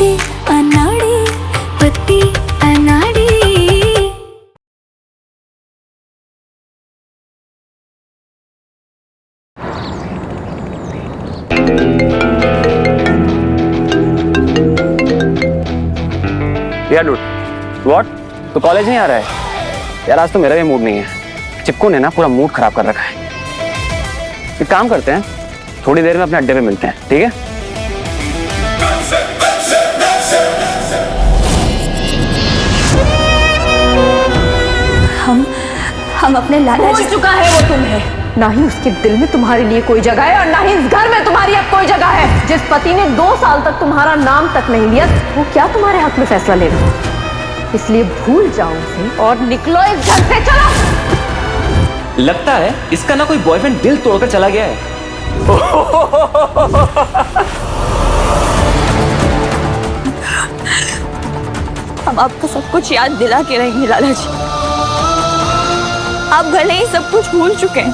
पत्ती अनाड़ी, पत्ती अनाड़ी। यार डूड, व्हाट? तो कॉलेज नहीं आ रहा है? यार आज तो मेरा भी मूड नहीं है। चिपकू ने ना पूरा मूड खराब कर रखा है। एक काम करते हैं, थोड़ी देर में अपने अड्डे पे मिलते हैं, ठीक है? हम अपने लाला जी। भूल चुका है वो तुम्हें। ना ही उसके दिल में तुम्हारे लिए कोई जगह है और ना ही इस घर में तुम्हारी अब कोई जगह है। जिस पति ने 2 साल तक तुम्हारा नाम तक नहीं लिया, वो क्या तुम्हारे हक में फैसला लेगा? इसलिए भूल जाओ उसे और निकलो इस घर से, चलो। लगता है इसका ना कोई बॉयफ्रेंड दिल तोड़कर चला गया है। हम आपको सब कुछ याद दिला के रहेंगे लाला जी। आप भले ही सब कुछ भूल चुके हैं,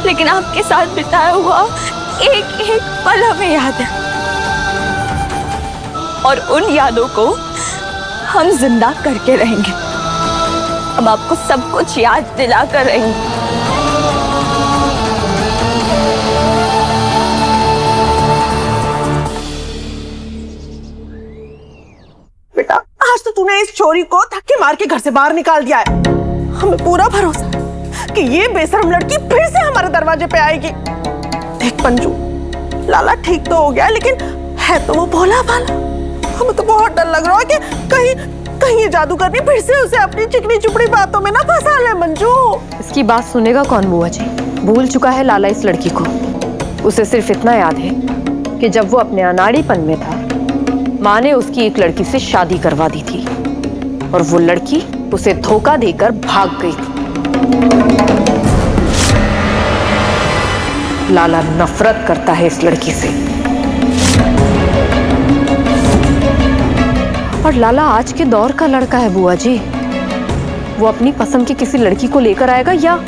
लेकिन आपके साथ बिताया हुआ एक एक पल हमें याद है, और उन यादों को हम जिंदा करके रहेंगे। हम आपको सब कुछ याद दिला कर रहेंगे। बेटा, आज तो तूने इस चोरी को धक्के मार के घर से बाहर निकाल दिया है। हमें पूरा भरोसा है कि ये बेशरम लड़की फिर से हमारे दरवाजे पे आएगी। देख पंजू, लाला ठीक तो हो गया, लेकिन है तो वो भोला भाला। हमें तो बहुत डर लग रहा है कि कहीं ये जादूगरनी फिर से उसे अपनी चिकनी चुपड़ी बातों में ना फंसा ले। मंजू, इसकी बात सुनेगा कौन बुआ जी? भूल चुका है लाला इस लड़की को। उसे सिर्फ इतना याद है कि जब वो अपने अनाड़ीपन में था, माँ ने उसकी एक लड़की से शादी करवा दी थी और वो लड़की उसे धोखा देकर भाग गई थी। लाला नफरत करता है इस लड़की से, और लाला आज के दौर का लड़का है बुआ जी। वो अपनी पसंद की किसी लड़की को लेकर आएगा या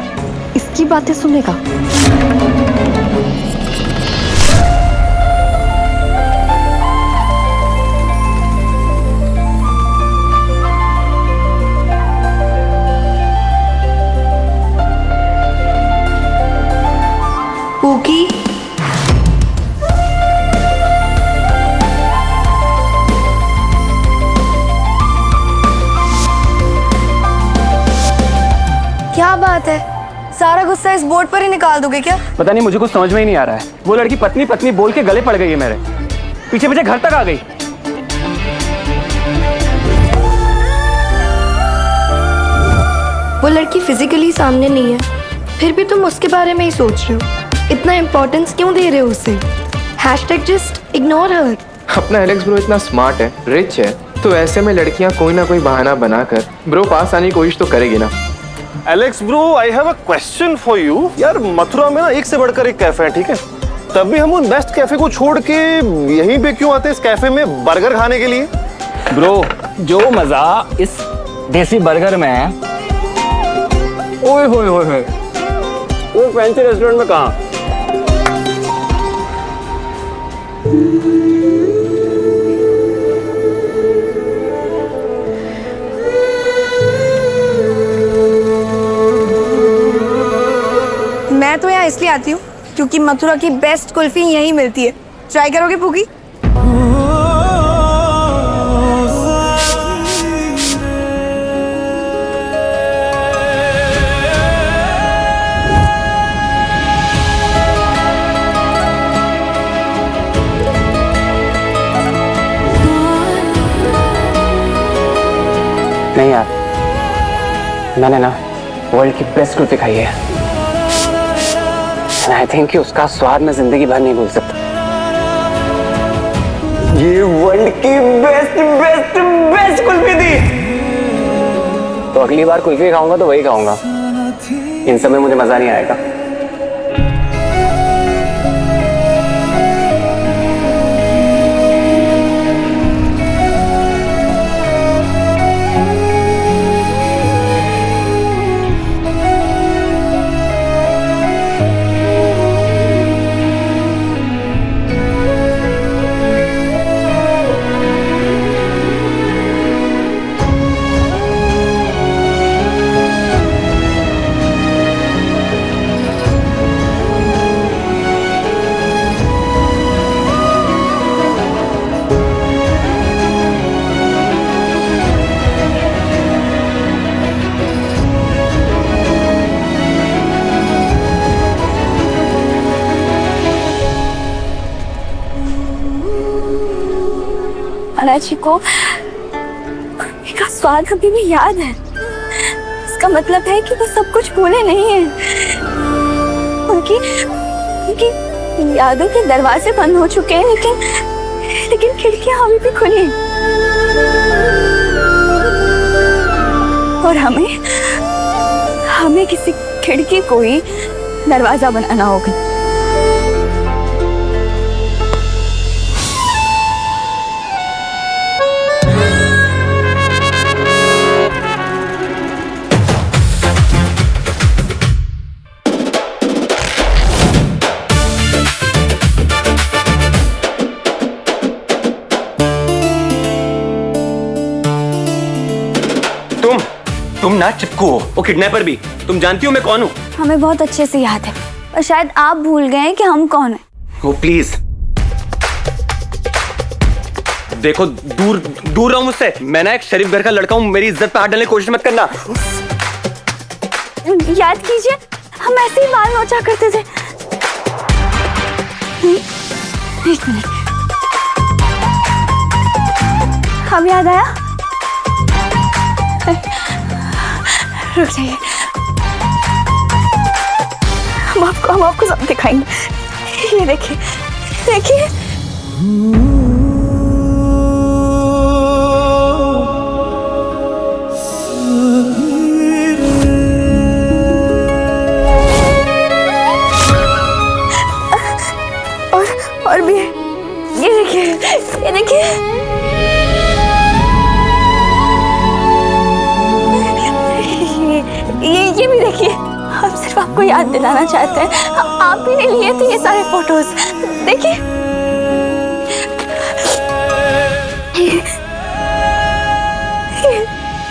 इसकी बातें सुनेगा? पूकी, क्या बात है? सारा गुस्सा इस बोर्ड पर ही निकाल दोगे क्या? पता नहीं, मुझे कुछ समझ में ही नहीं आ रहा है। वो लड़की पत्नी पत्नी बोल के गले पड़ गई है मेरे पीछे पीछे, घर तक आ गई। वो लड़की फिजिकली सामने नहीं है, फिर भी तुम उसके बारे में ही सोच रहे हो। इतना इम्पोर्टेंस क्यों दे रहे हो उसे? #just ignore her। अपना एलेक्स ब्रो इतना स्मार्ट है, रिच है, तो ऐसे में लड़कियां कोई ना कोई बहाना बनाकर ब्रो पास आने की कोशिश तो करेगी ना। Alex bro, I have a question for you. यार मथुरा में ना एक से बढ़कर एक कैफे है, ठीक है? तब भी हम उन बेस्ट कैफे को छोड़ के यहीं पे क्यों आते हैं, इस कैफे में बर्गर खाने के लिए? ब्रो, जो मजा इस देसी बर्गर में है, ओए होए होए होए, वो फैंसी रेस्टोरेंट में कहाँ? मैं तो यहाँ इसलिए आती हूँ क्योंकि मथुरा की बेस्ट कुल्फी यहीं मिलती है। ट्राई करोगे पूकी? नहीं यार, मैंने ना वर्ल्ड की बेस्ट कुल्फी खाई है। आई थिंक कि उसका स्वाद मैं जिंदगी भर नहीं भूल सकता। ये वर्ल्ड की बेस्ट बेस्ट बेस्ट कुल्फी थी। तो अगली बार कुल्फी खाऊंगा तो वही खाऊंगा, इन सब में मुझे मजा नहीं आएगा। लालाजी को मम्मी का स्वाद अभी भी याद है। इसका मतलब है कि वो सब कुछ भूले नहीं है। उनकी यादों के दरवाजे बंद हो चुके हैं, लेकिन खिड़कियां अभी भी खुली हैं। और हमें किसी खिड़की को ही दरवाजा बनाना होगा। तुम ना चिपकू हो, वो किडनैपर भी। तुम जानती हो मैं कौन हूँ? हमें बहुत अच्छे से याद है, और शायद आप भूल गए हैं कि हम कौन हैं। ओ प्लीज देखो, दूर रहो मुझसे। मैं ना एक शरीफ घर का लड़का हूँ, मेरी इज्जत पे हाथ डालने की कोशिश मत करना। याद कीजिए, हम ऐसे ही बाल नोचा करते थे। एक मिनट, अब याद आया? रुक जाइए, हम आपको सब दिखाएंगे। ये देखिए, देखिए। और भी, ये देखिए, ये देखिए। ये भी देखिए। हम सिर्फ आपको याद दिलाना चाहते हैं, आप भी ने लिए थे ये सारे फोटोज। देखिए,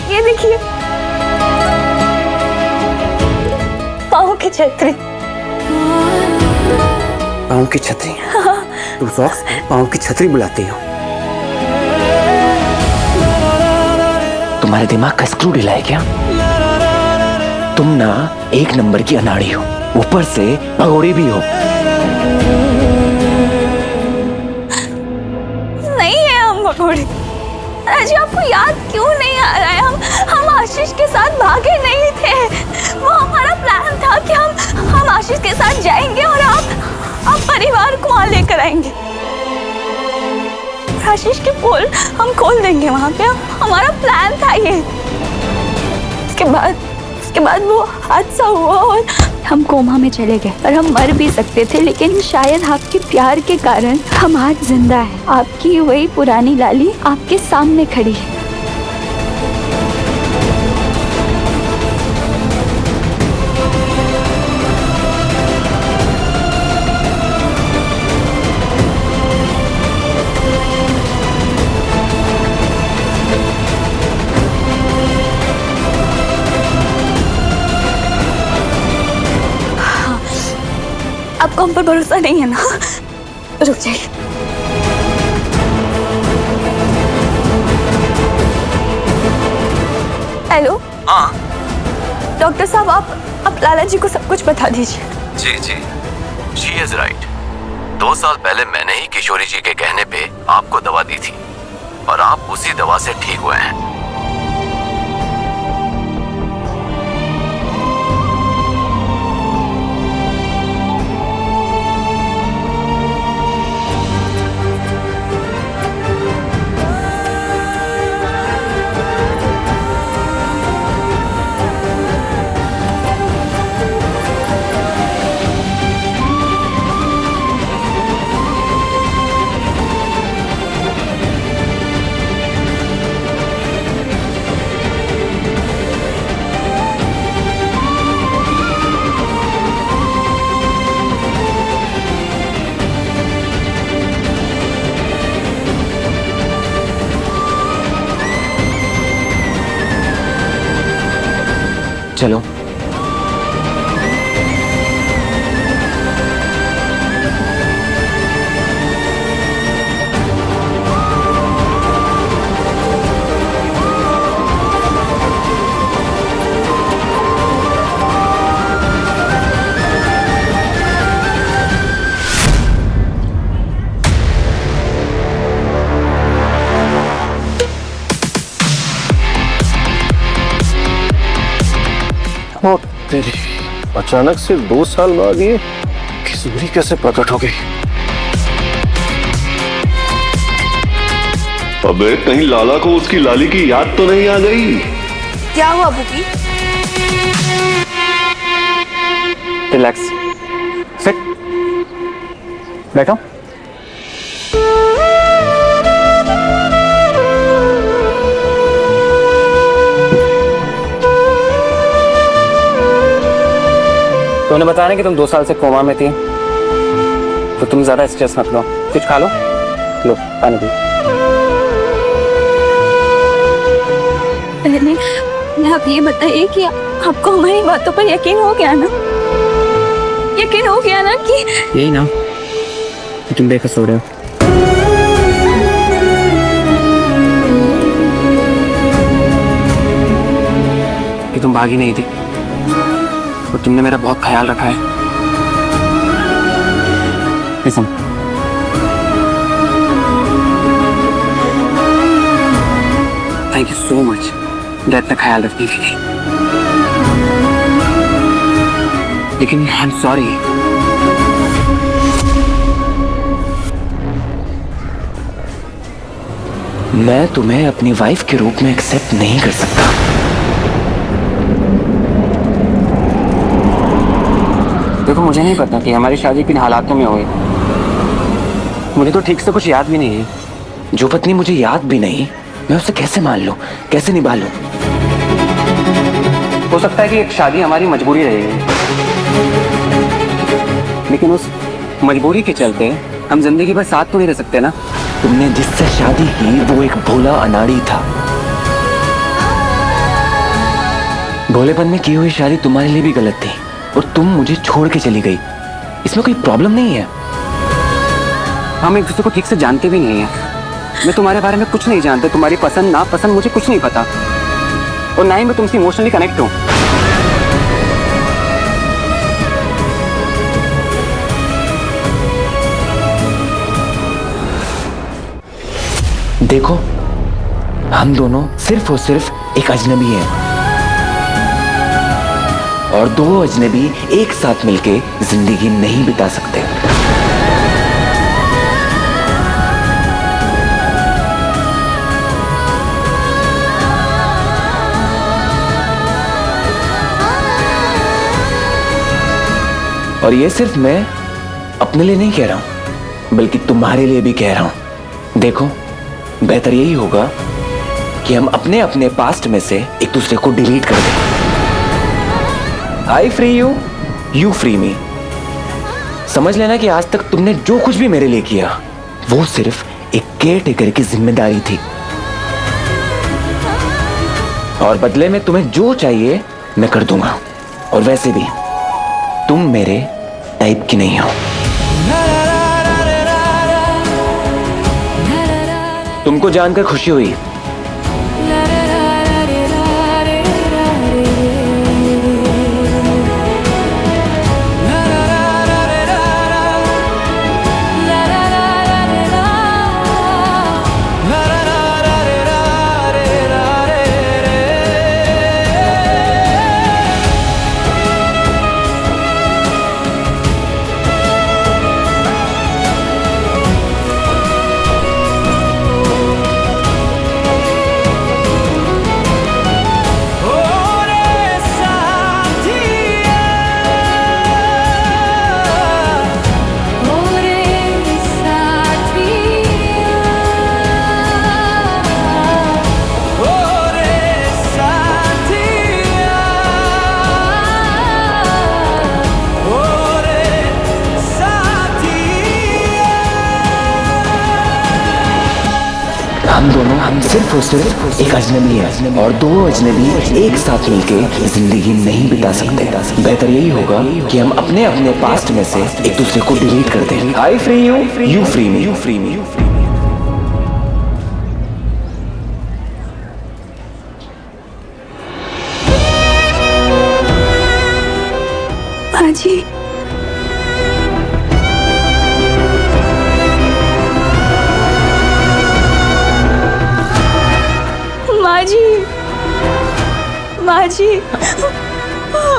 ये देखिए, पाँव की छतरी। पाँव की छतरी? तुम सॉक्स पाँव की छतरी बुलाती हो? तुम्हारे दिमाग का स्क्रू ढीला है क्या? तुम ना एक नंबर की अनाड़ी हो, ऊपर से भगोड़ी भी हो। नहीं है हम भगोड़ी। अजी, आपको याद क्यों नहीं आ रहा है? हम आशीष के साथ भागे नहीं थे। वो हमारा प्लान था कि हम आशीष के साथ जाएंगे और आप परिवार को वहां लेकर आएंगे। आशीष के पोल हम खोल देंगे वहां पे। हमारा प्लान था ये। उसके बाद वो हादसा हुआ और हम कोमा में चले गए। और हम मर भी सकते थे, लेकिन शायद आपके प्यार के कारण हम आज जिंदा हैं। आपकी वही पुरानी लाली आपके सामने खड़ी है। आपको हम पर भरोसा नहीं है ना? रुक जाइए। हेलो। हाँ डॉक्टर साहब, आप लाला जी को सब कुछ बता दीजिए। जी, शी इज राइट। 2 साल पहले मैंने ही किशोरी जी के कहने पे आपको दवा दी थी और आप उसी दवा से ठीक हुए हैं। चलो। ओ तेरी, अचानक से 2 साल बाद ये किशोरी कैसे प्रकट हो गई? अबे कहीं लाला को उसकी लाली की याद तो नहीं आ गई? क्या हुआ बुकी? रिलैक्स, सिट, बैठो। तो उन्हें बताया ना कि तुम 2 साल से कोमा में थी, तो तुम ज्यादा स्ट्रेस मत लो, कुछ खा लो, पानी पी। पहले आप ये बताइए कि आपको हमारी बातों पर यकीन हो गया ना? यकीन हो गया ना कि यही ना कि तुम बेकस हो रहे हो? कि तुम भागी नहीं थी और तुमने मेरा बहुत ख्याल रखा है। कसम। थैंक यू सो मच इतना ख्याल रखने के लिए। लेकिन आई एम सॉरी। मैं तुम्हें अपनी वाइफ के रूप में एक्सेप्ट नहीं कर सकता। देखो, मुझे नहीं पता कि हमारी शादी किन हालातों में हुई। मुझे तो ठीक से कुछ याद भी नहीं है। जो पत्नी मुझे याद भी नहीं, मैं उसे कैसे मान लूं, कैसे निभा लूं? हो सकता है कि एक शादी हमारी मजबूरी रहेगी, लेकिन उस मजबूरी के चलते हम जिंदगी भर साथ तो नहीं रह सकते ना। तुमने जिससे शादी की वो एक भोला अनाड़ी था। भोलेपन में की हुई शादी तुम्हारे लिए भी गलत थी और तुम मुझे छोड़ के चली गई। इसमें कोई प्रॉब्लम नहीं है। हम एक दूसरे को ठीक से जानते भी नहीं है। मैं तुम्हारे बारे में कुछ नहीं जानता, तुम्हारी पसंद ना पसंद मुझे कुछ नहीं पता, और ना ही मैं तुमसे इमोशनली कनेक्ट हूं। देखो, हम दोनों सिर्फ और सिर्फ एक अजनबी हैं, और 2 अजनबी एक साथ मिलके जिंदगी नहीं बिता सकते। और ये सिर्फ मैं अपने लिए नहीं कह रहा हूं, बल्कि तुम्हारे लिए भी कह रहा हूं। देखो, बेहतर यही होगा कि हम अपने अपने पास्ट में से एक दूसरे को डिलीट कर दें। I free you, you free मी। समझ लेना कि आज तक तुमने जो कुछ भी मेरे लिए किया वो सिर्फ एक केयर टेकर की जिम्मेदारी थी, और बदले में तुम्हें जो चाहिए मैं कर दूंगा। और वैसे भी तुम मेरे टाइप की नहीं हो। तुमको जानकर खुशी हुई। हम सिर्फ और सिर्फ एक अजनबी है, और 2 अजनबी एक साथ मिलके जिंदगी नहीं बिता सकते। बेहतर यही होगा कि हम अपने अपने पास्ट में से एक दूसरे को डिलीट कर दें। I free you, you free me, you free me. बाजी, माँ जी,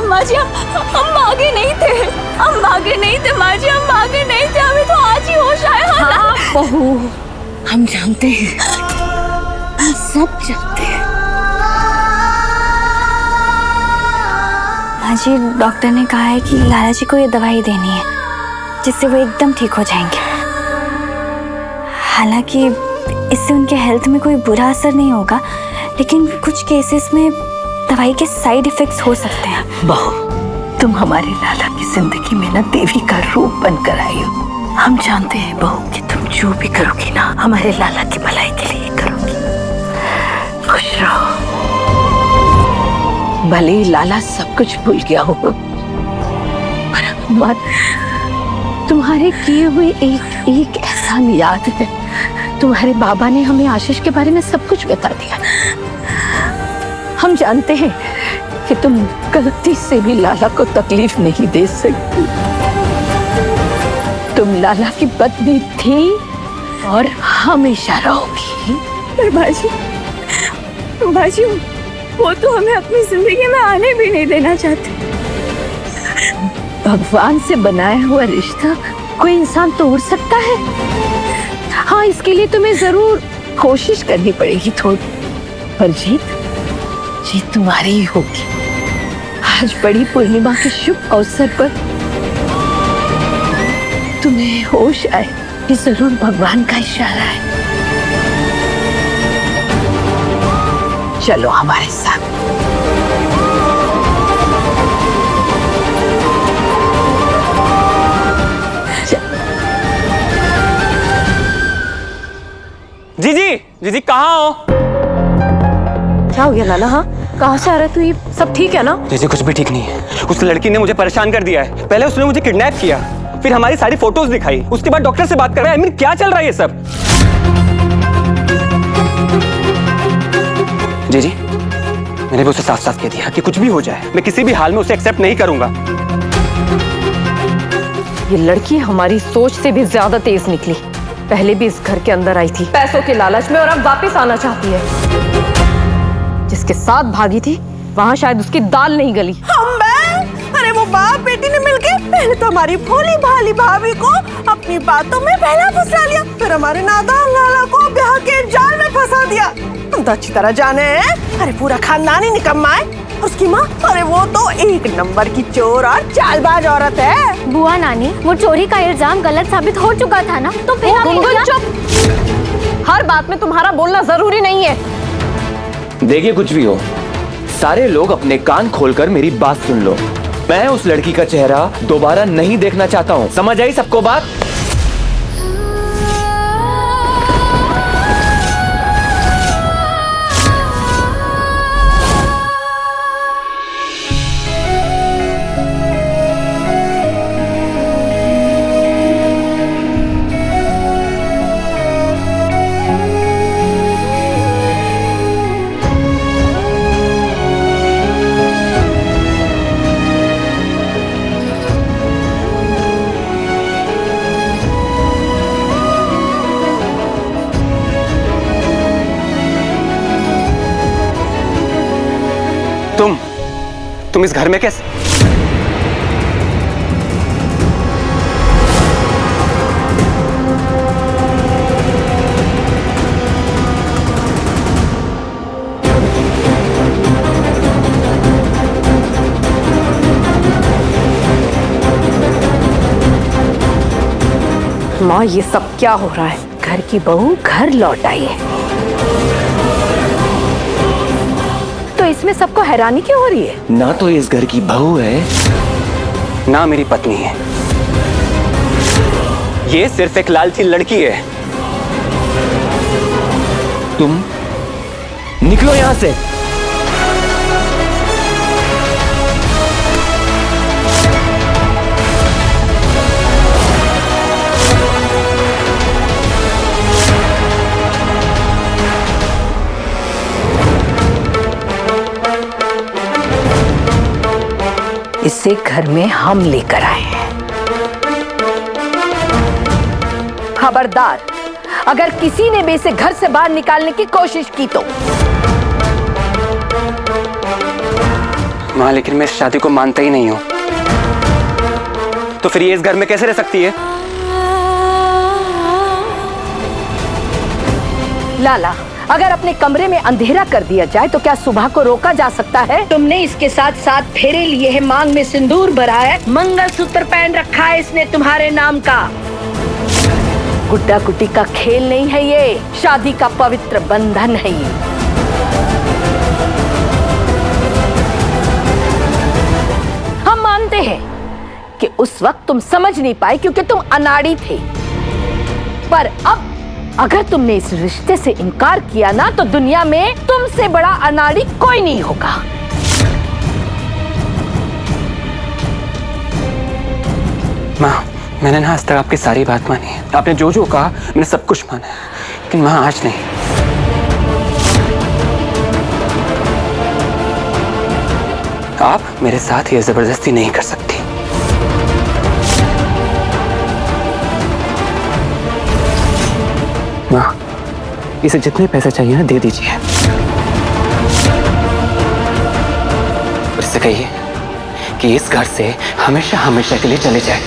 माँ जी, हम भागे नहीं थे, हम भागे नहीं थे माँ जी, हम भागे नहीं थे, हमें तो आज ही होश आया। हाँ बहू, हम जानते हैं, हम सब जानते हैं। माँ जी, डॉक्टर ने कहा है कि लाला जी को ये दवाई देनी है जिससे वो एकदम ठीक हो जाएंगे। हालांकि इससे उनके हेल्थ में कोई बुरा असर नहीं होगा, लेकिन कुछ केसेस में दवाई के साइड इफेक्ट्स हो सकते हैं। बहू, तुम हमारे लाला की जिंदगी में ना देवी का रूप बनकर आई हो। हम जानते हैं बहू कि तुम जो भी करोगी ना हमारे लाला की भलाई के लिए करोगी। खुश रहो। भले ही लाला सब कुछ भूल गया हो, पर मत, तुम्हारे किए हुए एक एक एहसान याद है। तुम्हारे बाबा ने हमें आशीष के बारे में सब कुछ बता दिया। हम जानते हैं कि तुम गलती से भी लाला को तकलीफ नहीं दे सकती। तुम लाला की पत्नी थी और हमेशा रहोगी। पर बाजी, वो तो हमें अपनी जिंदगी में आने भी नहीं देना चाहते। भगवान से बनाया हुआ रिश्ता कोई इंसान तोड़ सकता है? हाँ, इसके लिए तुम्हें जरूर कोशिश करनी पड़ेगी थोड़ी, पर जीत तुम्हारी ही होगी। आज बड़ी पूर्णिमा के शुभ अवसर पर तुम्हें होश आए, ये जरूर भगवान का इशारा है। चलो हमारे साथ। जी कहाँ हो? क्या हो गया लाला? हाँ, कहाँ से आ रहा है तू? ये सब ठीक है ना? जी कुछ भी ठीक नहीं है। उस लड़की ने मुझे परेशान कर दिया है। पहले उसने मुझे किडनैप किया, फिर हमारी सारी फोटोज दिखाई, उसके बाद डॉक्टर से बात कर रहा है। क्या चल रहा है ये सब? जी मैंने भी उसे साफ साफ कह दिया कि कुछ भी हो जाए मैं किसी भी हाल में उसे एक्सेप्ट नहीं करूंगा। ये लड़की हमारी सोच से भी ज्यादा तेज निकली। पहले भी इस घर के अंदर आई थी पैसों के लालच में, और अब वापस आना चाहती है। जिसके साथ भागी थी वहां शायद उसकी दाल नहीं गली। अरे वो बाप बेटी ने मिलके पहले तो हमारी भोली भाली भाभी को अपनी बातों में पहला फंसा लिया, फिर हमारे नादान लाला को ब्याह के जाल में फंसा दिया। हम तो अच्छी तरह जाने हैं, अरे पूरा खानदान ही निकम्मा है। उसकी माँ, अरे वो तो एक नंबर की चोर और चालबाज औरत है। बुआ नानी, वो चोरी का इल्जाम गलत साबित हो चुका था ना, तो फिर गुनगुन चुप। हर बात में तुम्हारा बोलना जरूरी नहीं है। देखिए, कुछ भी हो, सारे लोग अपने कान खोलकर मेरी बात सुन लो। मैं उस लड़की का चेहरा दोबारा नहीं देखना चाहता हूँ। समझ आई सबको बात? तुम इस घर में कैसे? माँ, ये सब क्या हो रहा है? घर की बहू घर लौट आई है, तो इसमें सबको हैरानी क्यों हो रही है? ना तो इस घर की बहू है, ना मेरी पत्नी है। ये सिर्फ एक लालची लड़की है। तुम निकलो यहां से। इसे घर में हम लेकर आए हैं। खबरदार, अगर किसी ने भी इसे घर से बाहर निकालने की कोशिश की तो। माँ लेकिन मैं इस शादी को मानता ही नहीं हूँ। तो फिर ये इस घर में कैसे रह सकती है? लाला, अगर अपने कमरे में अंधेरा कर दिया जाए तो क्या सुबह को रोका जा सकता है? तुमने इसके साथ 7 फेरे लिए हैं, मांग में सिंदूर भरा है, मंगलसूत्र पहन रखा है इसने तुम्हारे नाम का। गुड्डा गुड्डी का खेल नहीं है ये, शादी का पवित्र बंधन है ये। हम मानते हैं कि उस वक्त तुम समझ नहीं पाए क्योंकि तुम अनाड़ी थे, पर अब अगर तुमने इस रिश्ते से इनकार किया ना तो दुनिया में तुमसे बड़ा अनाड़ी कोई नहीं होगा। माँ, मैंने ना आज तक आपकी सारी बात मानी है। आपने जो जो कहा मैंने सब कुछ माना है, लेकिन माँ आज नहीं। आप मेरे साथ ये जबरदस्ती नहीं कर सकती। माँ, इसे जितने पैसे चाहिए ना दे दीजिए। इससे कहिए कि इस घर से हमेशा हमेशा के लिए चले जाए।